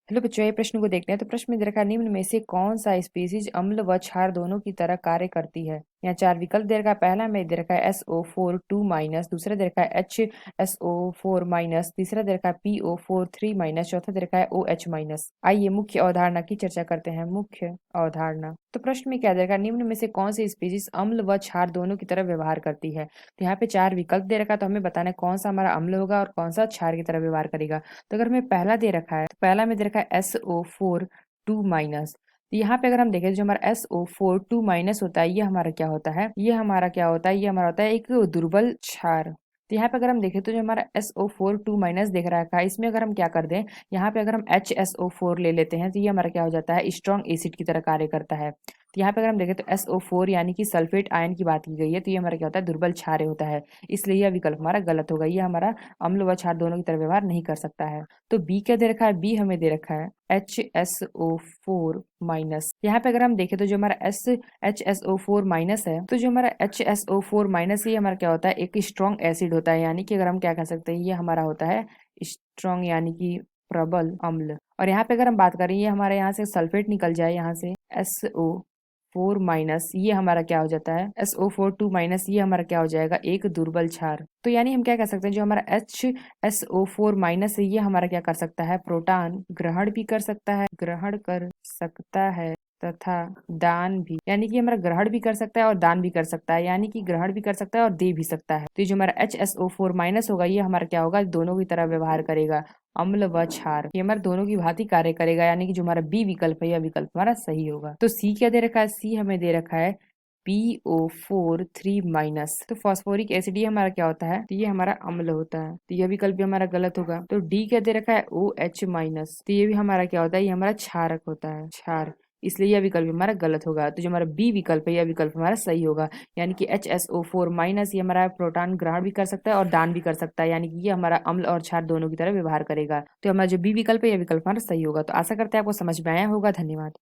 Hello बच्चों, ये प्रश्न को देखते हैं। तो प्रश्न में दे रखा है, निम्न में से कौन सा स्पीसीज अम्ल व क्षार दोनों की तरह कार्य करती है। यहाँ चार विकल्प दे रखा है। पहला में दे रखा है SO4 2 माइनस, दूसरा दे रखा है HSO4 माइनस, तीसरा दे रखा है PO4 3 माइनस, चौथा दे रखा है OH माइनस। आइए मुख्य अवधारणा की चर्चा करते हैं। मुख्य अवधारणा, तो प्रश्न में क्या दे रखा है, निम्न में से कौन सी स्पीसीज अम्ल व क्षार दोनों की तरह व्यवहार करती है। तो यहाँ पे चार विकल्प दे रखा है, तो हमें बताना है कौन सा हमारा अम्ल होगा और कौन सा क्षार की तरह व्यवहार करेगा। तो अगर हमें पहला दे रखा है, तो पहला में दे रखा है SO4 2 माइनस। तो यहाँ पे अगर हम देखें, जो हमारा SO4 2 माइनस होता है, ये हमारा क्या होता है, ये हमारा क्या होता है, ये हमारा होता है एक दुर्बल क्षार। तो यहाँ पे अगर हम देखें, तो जो हमारा SO4 2 माइनस दिख रहा है, इसमें अगर हम क्या कर दें, यहाँ पे अगर हम HSO4 ले लेते हैं, तो ये हमारा क्या हो जाता है, स्ट्रॉन्ग एसिड की तरह कार्य करता है। तो यहाँ पे अगर हम देखें, तो SO4 यानी कि सल्फेट आयन की बात की गई है, तो ये हमारा क्या होता है, दुर्बल क्षार होता है। इसलिए यह विकल्प हमारा गलत होगा, ये हमारा अम्ल व क्षार दोनों की तरह व्यवहार नहीं कर सकता है। तो बी क्या दे रखा है, बी हमें दे रखा है HSO4 माइनस। यहाँ पे अगर हम देखें, तो जो हमारा HSO4 माइनस है, तो जो हमारा HSO4 माइनस, ये हमारा क्या होता है, एक स्ट्रॉन्ग एसिड होता है। यानी कि अगर हम क्या कह सकते हैं, ये हमारा होता है स्ट्रॉन्ग यानी कि प्रबल अम्ल। और यहाँ पे अगर हम बात करें, ये हमारे यहाँ से सल्फेट निकल जाए, यहाँ से SO4 माइनस, ये हमारा क्या हो जाता है, SO4 2 माइनस, ये हमारा क्या हो जाएगा, एक दुर्बल क्षार। तो यानी हम क्या कह सकते हैं, जो हमारा HSO4 माइनस है, ये हमारा क्या कर सकता है, प्रोटॉन ग्रहण भी कर सकता है, ग्रहण कर सकता है तथा दान भी, यानी कि हमारा ग्रहण भी कर सकता है और दान भी कर सकता है, यानी कि ग्रहण भी कर सकता है और दे भी सकता है। तो ये जो हमारा HSO4 माइनस होगा, ये हमारा क्या होगा, दोनों की तरह व्यवहार करेगा, अम्ल व क्षार। ये हमारे दोनों की भांति कार्य करेगा, यानी कि जो हमारा बी विकल्प है, यह विकल्प हमारा सही होगा। तो सी क्या दे रखा है, सी हमें दे रखा है PO4 3 माइनस। तो फॉस्फोरिक एसिड, ये हमारा क्या होता है, तो ये हमारा अम्ल होता है, तो यह विकल्प भी हमारा गलत होगा। तो डी क्या दे रखा है, OH माइनस। तो ये भी हमारा क्या होता है, ये हमारा क्षारक होता है, क्षार। इसलिए यह विकल्प हमारा गलत होगा। तो जो हमारा बी विकल्प है, यह विकल्प हमारा सही होगा। यानी कि HSO4 माइनस, ये हमारा प्रोटॉन ग्रहण भी कर सकता है और दान भी कर सकता है, यानी कि ये हमारा अम्ल और क्षार दोनों की तरह व्यवहार करेगा। तो हमारा जो बी विकल्प है, यह विकल्प हमारा सही होगा। तो आशा करते हैं आपको समझ में आया होगा। धन्यवाद।